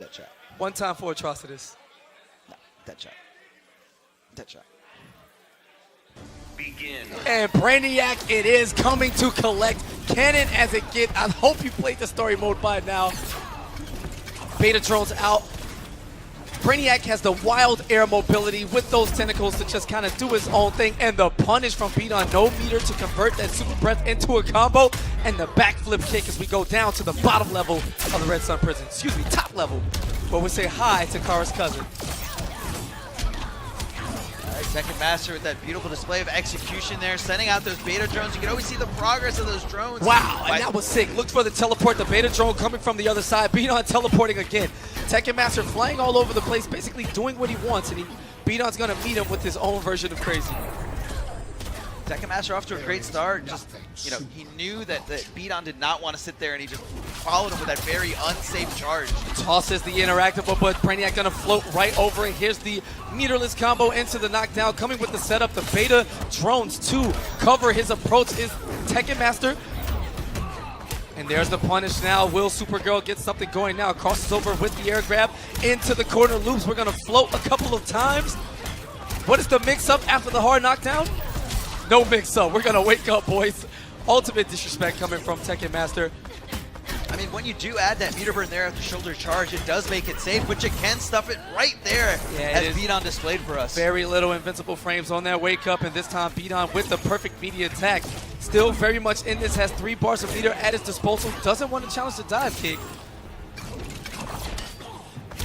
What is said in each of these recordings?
Deadshot. One time for atrocities. No, Deadshot. Deadshot. Begin. And Brainiac, it is coming to collect cannon as it gets. I hope you played the story mode by now. Beta drones out. Brainiac has the wild air mobility with those tentacles to just kind of do his own thing. And the punish from BdON, no meter to convert that super breath into a combo. And the backflip kick as we go down to the bottom level of the Red Sun prison. Excuse me, top level. Where we say hi to Kara's cousin. Tekken Master with that beautiful display of execution there, sending out those beta drones. You can always see the progress of those drones. Wow, and that was sick. Looked for the teleport, the beta drone coming from the other side. BdON teleporting again. Tekken Master flying all over the place, basically doing what he wants, and BdON's going to meet him with his own version of crazy. Tekken Master off to a great start. Just, you know, he knew that BdON did not want to sit there, and he just followed him with that very unsafe charge. Tosses the interactable, but Brainiac gonna float right over it. Here's the meterless combo into the knockdown. Coming with the setup, the beta drones to cover his approach is Tekken Master. And there's the punish now. Will Supergirl get something going now? Crosses over with the air grab into the corner loops. We're gonna float a couple of times. What is the mix-up after the hard knockdown? No mix-up. We're gonna wake up, boys. Ultimate disrespect coming from Tekken Master. I mean, when you do add that meter burn there at the shoulder charge, it does make it safe, but you can stuff it right there, as BdON displayed for us. Very little invincible frames on that wake up, and this time BdON with the perfect media attack. Still very much in this, has 3 bars of meter at his disposal. Doesn't want to challenge the dive kick.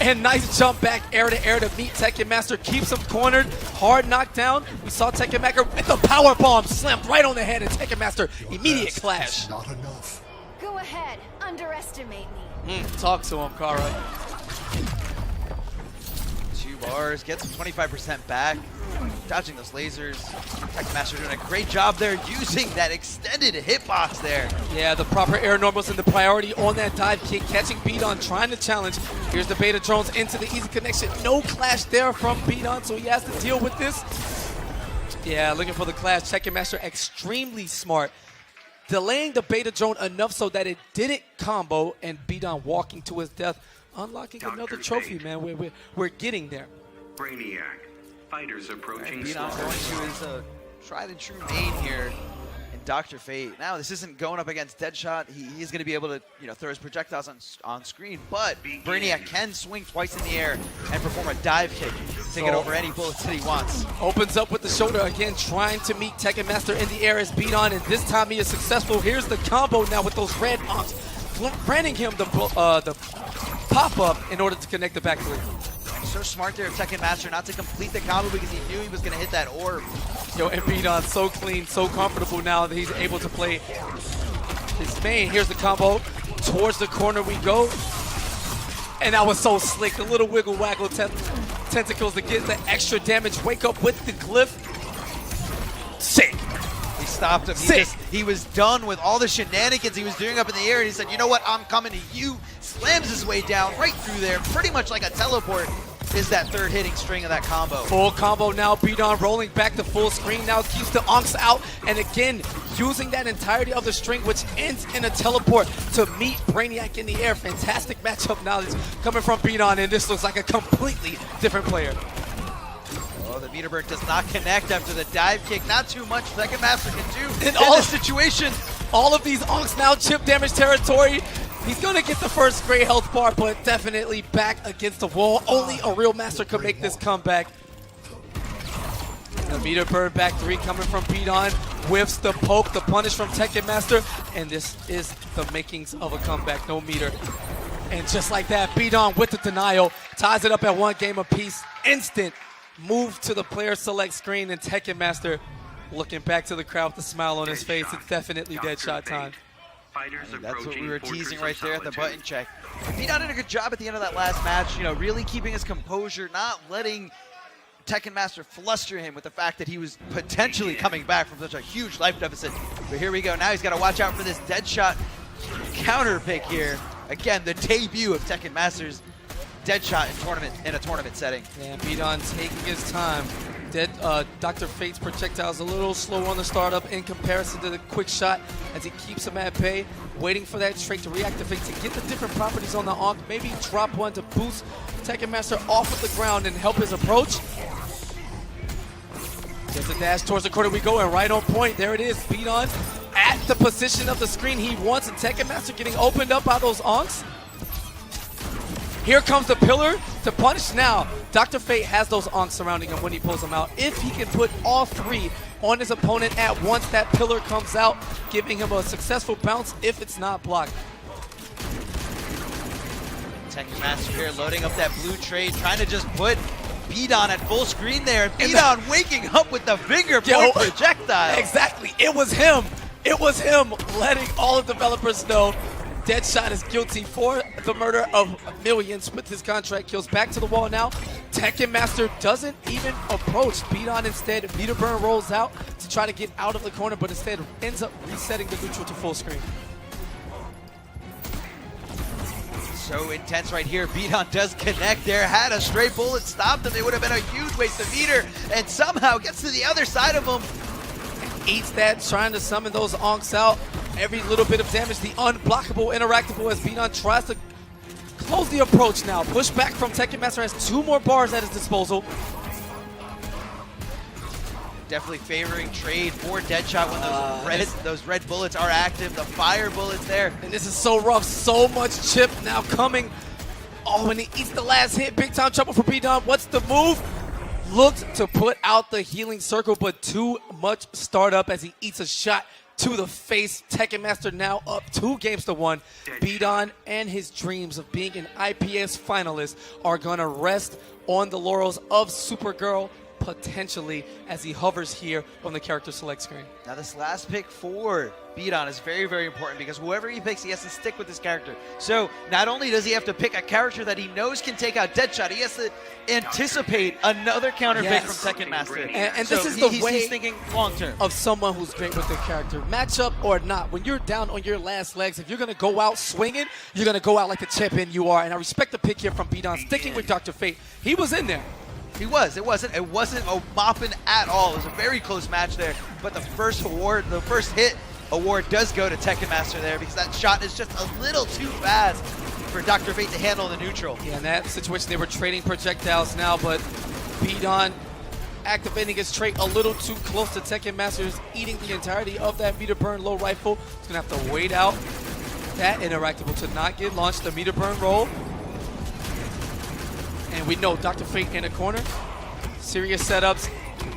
And nice jump back air to air to meet Tekken Master. Keeps him cornered. Hard knockdown. We saw Tekken Master with the power bomb slammed right on the head, and Tekken Master immediate clash. Not enough. Go ahead, underestimate me. Talk to him, Kara. 2 bars, gets 25% back, dodging those lasers. Tekken Master doing a great job there, using that extended hitbox there. Yeah, the proper air normals and the priority on that dive kick, catching BdON, trying to challenge. Here's the beta drones into the easy connection. No clash there from BdON, so he has to deal with this. Yeah, looking for the clash. Tekken Master extremely smart. Delaying the beta drone enough so that it didn't combo, and BdON walking to his death, unlocking another trophy, man. We're getting there. Brainiac. Fighters approaching BdON going to his tried and true main here in Dr. Fate. Now, this isn't going up against Deadshot. He's going to be able to, you know, throw his projectiles on screen, but Brainiac can swing twice in the air and perform a dive kick to get over any bullets that he wants. Opens up with the shoulder again, trying to meet Tekken Master in the air as BdON, and this time he is successful. Here's the combo now with those red arms, granting him the pop-up in order to connect the backflip. So smart there of Tekken Master not to complete the combo because he knew he was going to hit that orb. Yo, and BdON so clean, so comfortable now that he's able to play his main. Here's the combo. Towards the corner we go. And that was so slick. The little wiggle waggle tentacles to get the extra damage. Wake up with the glyph. Sick. He stopped him. He was done with all the shenanigans he was doing up in the air, and he said, you know what, I'm coming to you. Slams his way down right through there, pretty much like a teleport is that third hitting string of that combo. Full combo now, BdON rolling back to full screen now, keeps the Onks out, and again, using that entirety of the string, which ends in a teleport to meet Brainiac in the air. Fantastic matchup knowledge coming from BdON, and this looks like a completely different player. Oh, the meter burn does not connect after the dive kick. Not too much Tekken Master can do in all this situation. All of these Onks now chip damage territory. He's going to get the first gray health bar, but definitely back against the wall. Only a real master could make this comeback. The meter burn back 3 coming from BdON. Whiffs the poke, the punish from Tekken Master. And this is the makings of a comeback. No meter. And just like that, BdON with the denial. Ties it up at 1 game apiece. Instant move to the player select screen, and Tekken Master looking back to the crowd with a smile on his face. It's definitely Deadshot time. That's what we were teasing right there at the button check. BdON did a good job at the end of that last match, you know, really keeping his composure, not letting Tekken Master fluster him with the fact that he was potentially coming back from such a huge life deficit. But here we go. Now he's got to watch out for this Deadshot counter pick here. Again, the debut of Tekken Master's Deadshot in a tournament setting. And BdON taking his time. Dr. Fate's projectile is a little slow on the startup in comparison to the quick shot as he keeps him at bay, waiting for that trait to reactivate to get the different properties on the Onk, maybe drop one to boost Tekken Master off of the ground and help his approach. There's a dash towards the corner we go, and right on point, there it is, BdON at the position of the screen he wants, and Tekken Master getting opened up by those Onks. Here comes the pillar to punish now. Dr. Fate has those Onks surrounding him when he pulls them out. If he can put all three on his opponent at once, that pillar comes out, giving him a successful bounce if it's not blocked. Tekken Master here loading up that blue trade, trying to just put BdON at full screen there. BdON waking up with the finger point projectile. Exactly, it was him. It was him letting all the developers know Deadshot is guilty for the murder of millions with his contract kills. Back to the wall now. Tekken Master doesn't even approach. BdON instead, meter burn rolls out to try to get out of the corner, but instead ends up resetting the neutral to full screen. So intense right here. BdON does connect there. Had a stray bullet stopped him. It would have been a huge waste of meter, and somehow gets to the other side of him. Eats that, trying to summon those Onks out. Every little bit of damage, the unblockable, interactable as BdON tries to close the approach now. Push back from Tekken Master, has 2 more bars at his disposal. Definitely favoring trade for Deadshot when those red bullets are active. The fire bullets there. And this is so rough, so much chip now coming. Oh, and he eats the last hit. Big time trouble for BdON. What's the move? Looked to put out the healing circle, but too much startup as he eats a shot to the face. Tekken Master now up 2-1. BdON and his dreams of being an IPS finalist are gonna rest on the laurels of Supergirl, potentially, as he hovers here on the character select screen. Now this last pick for BdON is very, very important because whoever he picks, he has to stick with this character. So not only does he have to pick a character that he knows can take out Deadshot, he has to anticipate another counter pick from Tekken Master. And so this is the way he's thinking long term. Of someone who's great with their character. Matchup or not, when you're down on your last legs, if you're going to go out swinging, you're going to go out like the champion you are. And I respect the pick here from BdON, sticking with Dr. Fate. He was in there. He was. It wasn't a mopping at all. It was a very close match there. But the first hit award does go to Tekken Master there because that shot is just a little too fast for Dr. Fate to handle the neutral. Yeah, in that situation, they were trading projectiles now, but BdON activating his trait a little too close to Tekken Master's, eating the entirety of that meter burn low rifle. He's going to have to wait out that interactable to not get launched. The meter burn roll. And we know Dr. Fate in a corner. Serious setups,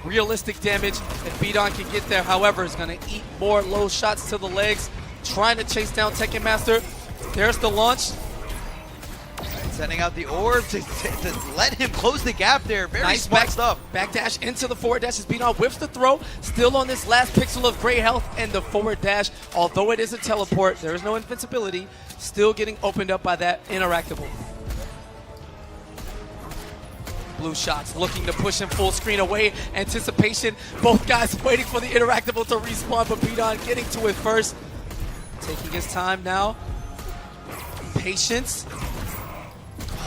realistic damage, and BdON can get there. However, is going to eat more low shots to the legs, trying to chase down Tekken Master. There's the launch. Sending out the orb to let him close the gap there. Very nice smart stuff. Backdash into the forward dash as BdON whips the throw. Still on this last pixel of gray health and the forward dash. Although it is a teleport, there is no invincibility. Still getting opened up by that interactable. Blue shots looking to push him full screen away. Anticipation. Both guys waiting for the interactable to respawn, but BdON getting to it first. Taking his time now. Patience.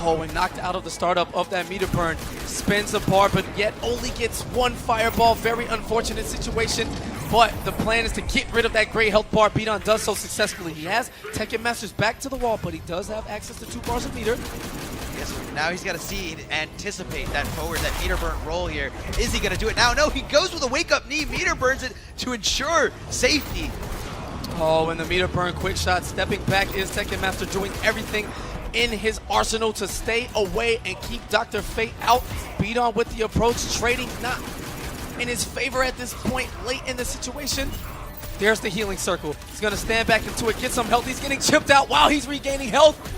Oh, and knocked out of the startup of that meter burn. Spins the bar, but yet only gets 1 fireball. Very unfortunate situation. But the plan is to get rid of that gray health bar. BdON does so successfully. He has Tekken Master's back to the wall, but he does have access to 2 bars of meter. Yes, now he's got to see and anticipate that meter burn roll here. Is he going to do it now? No, he goes with a wake-up knee, meter burns it to ensure safety. Oh, and the meter burn quick shot. Stepping back is Tekken Master doing everything in his arsenal to stay away and keep Dr. Fate out. BdON with the approach, trading not in his favor at this point late in the situation. There's the healing circle. He's going to stand back into it, get some health. He's getting chipped out while he's regaining health.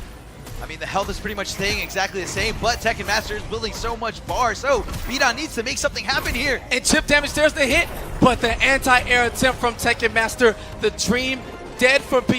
I mean, the health is pretty much staying exactly the same, but Tekken Master is building so much bar, so BdON needs to make something happen here. And chip damage, there's the hit, but the anti-air attempt from Tekken Master, the dream dead for BdON.